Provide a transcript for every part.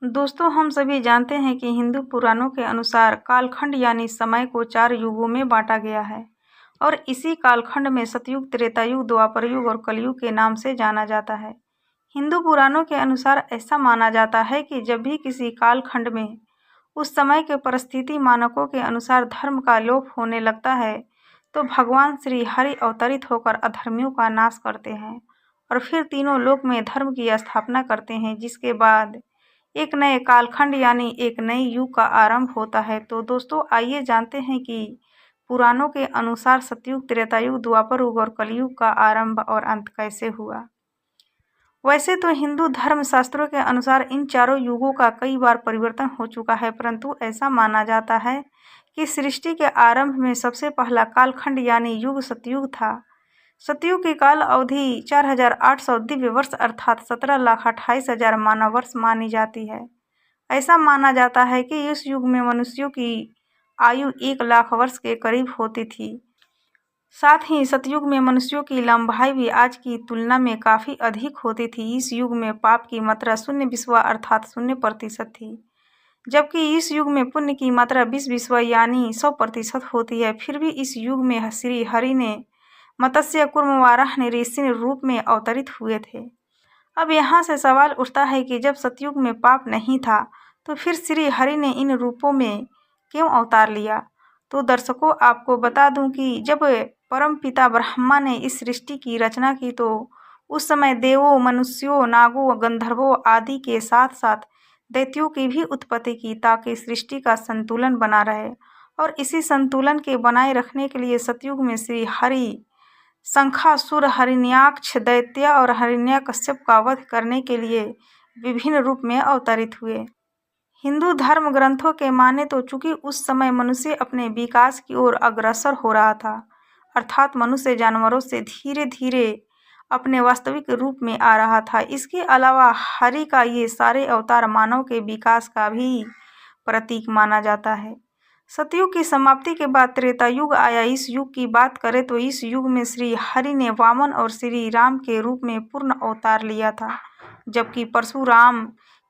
दोस्तों, हम सभी जानते हैं कि हिंदू पुराणों के अनुसार कालखंड यानी समय को 4 युगों में बांटा गया है और इसी कालखंड में सतयुग, त्रेतायुग, द्वापर युग और कलयुग के नाम से जाना जाता है। हिंदू पुराणों के अनुसार ऐसा माना जाता है कि जब भी किसी कालखंड में उस समय के परिस्थिति मानकों के अनुसार धर्म का लोप होने लगता है, तो भगवान श्री हरि अवतरित होकर अधर्मियों का नाश करते हैं और फिर तीनों लोक में धर्म की स्थापना करते हैं, जिसके बाद एक नए कालखंड यानी एक नई युग का आरंभ होता है। तो दोस्तों, आइए जानते हैं कि पुराणों के अनुसार सतयुग, त्रेतायुग, द्वापर युग और कलयुग का आरंभ और अंत कैसे हुआ। वैसे तो हिंदू धर्म शास्त्रों के अनुसार इन चारों युगों का कई बार परिवर्तन हो चुका है, परंतु ऐसा माना जाता है कि सृष्टि के आरंभ में सबसे पहला कालखंड यानी युग सतयुग था। सतयुग की काल अवधि 4800 दिव्य वर्ष अर्थात 17,28,000 मानव वर्ष मानी जाती है। ऐसा माना जाता है कि इस युग में मनुष्यों की आयु 1 लाख वर्ष के करीब होती थी। साथ ही सतयुग में मनुष्यों की लंबाई भी आज की तुलना में काफ़ी अधिक होती थी। इस युग में पाप की मात्रा 0 अर्थात 0% थी, जबकि इस युग में पुण्य की मात्रा 20 यानी 100% होती है। फिर भी इस युग में श्री हरि ने मत्स्य कूर्म वाराह नृसिंह रूप में अवतरित हुए थे। अब यहाँ से सवाल उठता है कि जब सतयुग में पाप नहीं था, तो फिर श्री हरि ने इन रूपों में क्यों अवतार लिया। तो दर्शकों, आपको बता दूं कि जब परम पिता ब्रह्मा ने इस सृष्टि की रचना की, तो उस समय देवों, मनुष्यों, नागों, गंधर्वों आदि के साथ साथ दैत्यों की भी उत्पत्ति की, ताकि सृष्टि का संतुलन बना रहे। और इसी संतुलन के बनाए रखने के लिए सतयुग में श्री हरि शंखासुर, हिरण्याक्ष दैत्य और हिरण्यकश्यप का वध करने के लिए विभिन्न रूप में अवतरित हुए। हिंदू धर्म ग्रंथों के माने तो चूंकि उस समय मनुष्य अपने विकास की ओर अग्रसर हो रहा था, अर्थात मनुष्य जानवरों से धीरे धीरे अपने वास्तविक रूप में आ रहा था। इसके अलावा हरि का ये सारे अवतार मानव के विकास का भी प्रतीक माना जाता है। सतयुग की समाप्ति के बाद त्रेता युग आया। इस युग की बात करें तो इस युग में श्री हरि ने वामन और श्री राम के रूप में पूर्ण अवतार लिया था, जबकि परशुराम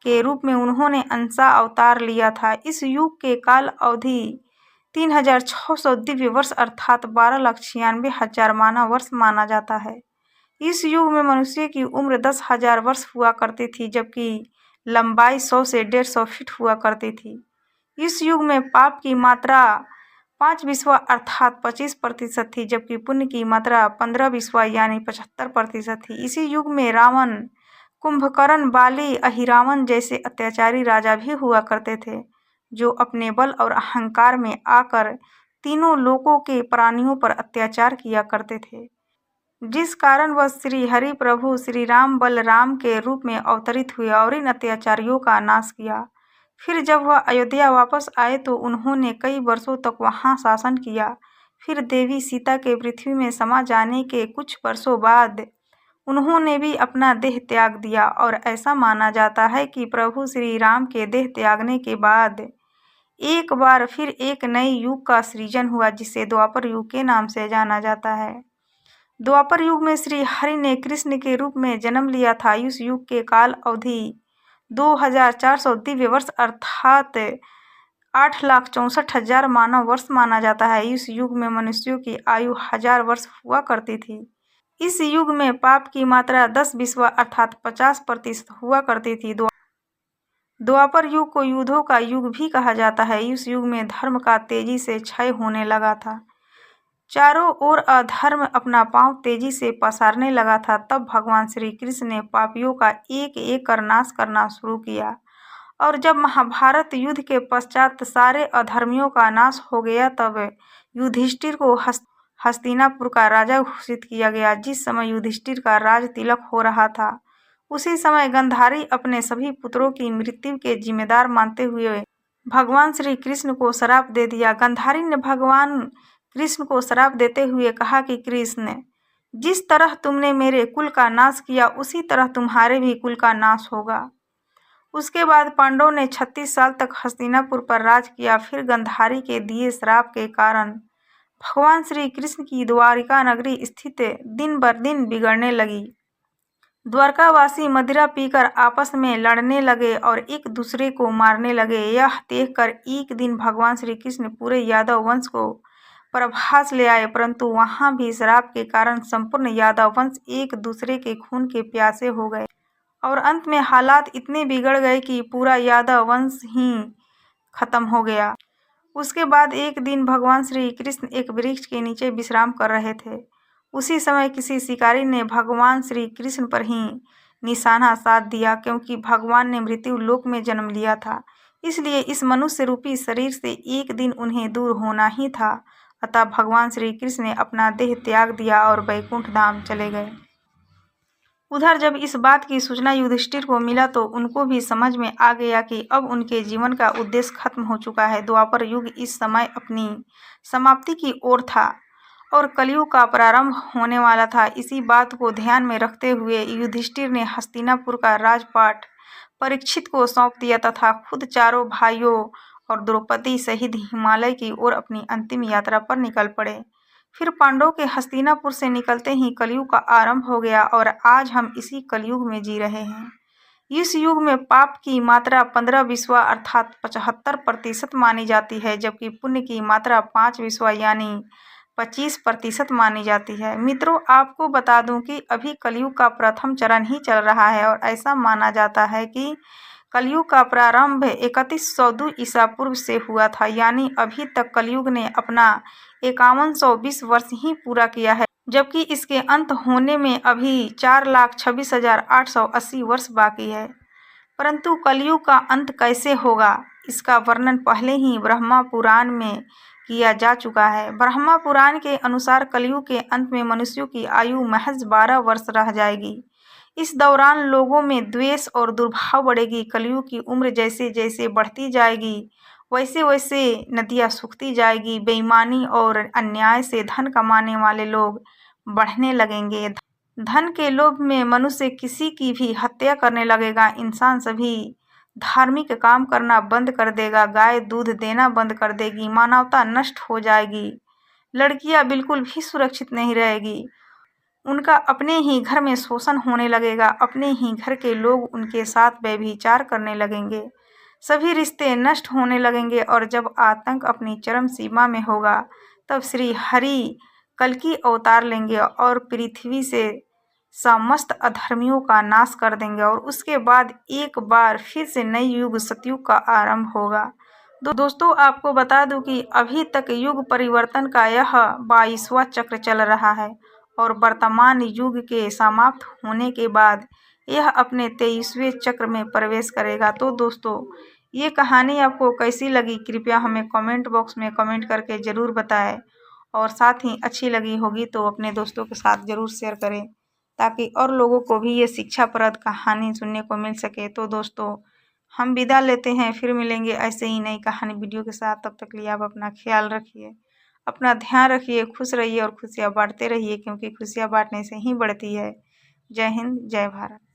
के रूप में उन्होंने अंशा अवतार लिया था। इस युग के काल अवधि 3600 दिव्य वर्ष अर्थात 12,96,000 मानव वर्ष माना जाता है। इस युग में मनुष्य की उम्र 10,000 वर्ष हुआ करती थी, जबकि लंबाई 100 से 150 फीट हुआ करती थी। इस युग में पाप की मात्रा 5 अर्थात 25% थी, जबकि पुण्य की मात्रा 15 यानी 75% थी। इसी युग में रावण, कुंभकर्ण, बाली, अहिरावण जैसे अत्याचारी राजा भी हुआ करते थे, जो अपने बल और अहंकार में आकर तीनों लोकों के प्राणियों पर अत्याचार किया करते थे, जिस कारण वह श्री हरि प्रभु श्री राम बलराम के रूप में अवतरित हुए और इन अत्याचारियों का नाश किया। फिर जब वह अयोध्या वापस आए तो उन्होंने कई वर्षों तक वहां शासन किया। फिर देवी सीता के पृथ्वी में समा जाने के कुछ वर्षों बाद उन्होंने भी अपना देह त्याग दिया और ऐसा माना जाता है कि प्रभु श्री राम के देह त्यागने के बाद एक बार फिर एक नए युग का सृजन हुआ, जिसे द्वापर युग के नाम से जाना जाता है। द्वापर युग में श्री हरि ने कृष्ण के रूप में जन्म लिया था। इस युग के काल अवधि 2400 दिव्य वर्ष अर्थात 8,64,000 मानव वर्ष माना जाता है। इस युग में मनुष्यों की आयु 1000 वर्ष हुआ करती थी। इस युग में पाप की मात्रा 10 अर्थात 50% हुआ करती थी। द्वापर युग को युद्धों का युग भी कहा जाता है। इस युग में धर्म का तेजी से क्षय होने लगा था। चारों ओर अधर्म अपना पांव तेजी से पसारने लगा था। तब भगवान श्री कृष्ण ने पापियों का एक एक कर नाश करना शुरू किया और जब महाभारत युद्ध के पश्चात सारे अधर्मियों का नाश हो गया, तब युधिष्ठिर को हस्तिनापुर का राजा घोषित किया गया। जिस समय युधिष्ठिर का राज तिलक हो रहा था, उसी समय गंधारी अपने सभी पुत्रों की मृत्यु के जिम्मेदार मानते हुए भगवान श्री कृष्ण को श्राप दे दिया। गंधारी ने भगवान कृष्ण को श्राप देते हुए कहा कि कृष्ण, जिस तरह तुमने मेरे कुल का नाश किया, उसी तरह तुम्हारे भी कुल का नाश होगा। उसके बाद पांडवों ने 36 साल तक हस्तिनापुर पर राज किया। फिर गंधारी के दिए श्राप के कारण भगवान श्री कृष्ण की द्वारिका नगरी स्थिति दिन बर दिन बिगड़ने लगी। द्वारकावासी मदिरा पीकर आपस में लड़ने लगे और एक दूसरे को मारने लगे। यह देखकर एक दिन भगवान श्री कृष्ण पूरे यादव वंश को प्रभास ले आए, परंतु वहां भी श्राप के कारण संपूर्ण यादव वंश एक दूसरे के खून के प्यासे हो गए और अंत में हालात इतने बिगड़ गए कि पूरा यादव वंश ही खत्म हो गया। उसके बाद एक दिन भगवान श्री कृष्ण एक वृक्ष के नीचे विश्राम कर रहे थे। उसी समय किसी शिकारी ने भगवान श्री कृष्ण पर ही निशाना साध दिया, क्योंकि भगवान ने मृत्यु लोक में जन्म लिया था, इसलिए इस मनुष्य रूपी शरीर से एक दिन उन्हें दूर होना ही था। अतः भगवान श्री कृष्ण ने अपना देह त्याग दिया और वैकुंठ धाम चले गए। उधर जब इस बात की सूचना युधिष्ठिर को मिला तो उनको भी समझ में आ गया कि अब उनके जीवन का उद्देश्य खत्म हो चुका है। द्वापर युग इस समय अपनी समाप्ति की ओर था और कलयुग का प्रारंभ होने वाला था। इसी बात को ध्यान में रखते हुए युधिष्ठिर ने हस्तिनापुर का राजपाट परीक्षित को सौंप दिया तथा खुद चारों भाइयों और द्रौपदी सहित हिमालय की ओर अपनी अंतिम यात्रा पर निकल पड़े। फिर पांडवों के हस्तिनापुर से निकलते ही कलयुग का आरंभ हो गया और आज हम इसी कलयुग में जी रहे हैं। इस युग में पाप की मात्रा 15 विश्वा अर्थात 75% मानी जाती है, जबकि पुण्य की मात्रा 5 विश्वा यानी 25% मानी जाती है। मित्रों, आपको बता दूं कि अभी कलयुग का प्रथम चरण ही चल रहा है और ऐसा माना जाता है कि कलयुग का प्रारंभ 3102 ईसा पूर्व से हुआ था, यानी अभी तक कलयुग ने अपना 5120 वर्ष ही पूरा किया है, जबकि इसके अंत होने में अभी 4,26,880 वर्ष बाकी है। परंतु कलयुग का अंत कैसे होगा, इसका वर्णन पहले ही ब्रह्मा पुराण में किया जा चुका है। ब्रह्मा पुराण के अनुसार कलयुग के अंत में मनुष्यों की आयु महज 12 वर्ष रह जाएगी। इस दौरान लोगों में द्वेष और दुर्भाव बढ़ेगी। कलयुग की उम्र जैसे जैसे बढ़ती जाएगी वैसे वैसे नदियाँ सूखती जाएगी। बेईमानी और अन्याय से धन कमाने वाले लोग बढ़ने लगेंगे। धन के लोभ में मनुष्य किसी की भी हत्या करने लगेगा। इंसान सभी धार्मिक काम करना बंद कर देगा। गाय दूध देना बंद कर देगी। मानवता नष्ट हो जाएगी। लड़कियां बिल्कुल भी सुरक्षित नहीं रहेगी। उनका अपने ही घर में शोषण होने लगेगा। अपने ही घर के लोग उनके साथ व्यभिचार करने लगेंगे। सभी रिश्ते नष्ट होने लगेंगे और जब आतंक अपनी चरम सीमा में होगा तब श्री हरि कल्कि अवतार लेंगे और पृथ्वी से समस्त अधर्मियों का नाश कर देंगे और उसके बाद एक बार फिर से नई युग सतयुग का आरंभ होगा। दोस्तों, आपको बता दूं कि अभी तक युग परिवर्तन का यह 22वां चक्र चल रहा है और वर्तमान युग के समाप्त होने के बाद यह अपने 23वें चक्र में प्रवेश करेगा। तो दोस्तों, ये कहानी आपको कैसी लगी कृपया हमें कमेंट बॉक्स में कमेंट करके ज़रूर बताएं और साथ ही अच्छी लगी होगी तो अपने दोस्तों के साथ ज़रूर शेयर करें ताकि और लोगों को भी ये शिक्षाप्रद कहानी सुनने को मिल सके। तो दोस्तों, हम विदा लेते हैं, फिर मिलेंगे ऐसे ही नई कहानी वीडियो के साथ। तब तक लिए आप अपना ख्याल रखिए, अपना ध्यान रखिए, खुश रहिए और खुशियाँ बांटते रहिए, क्योंकि खुशियाँ बांटने से ही बढ़ती है। जय हिंद, जय भारत।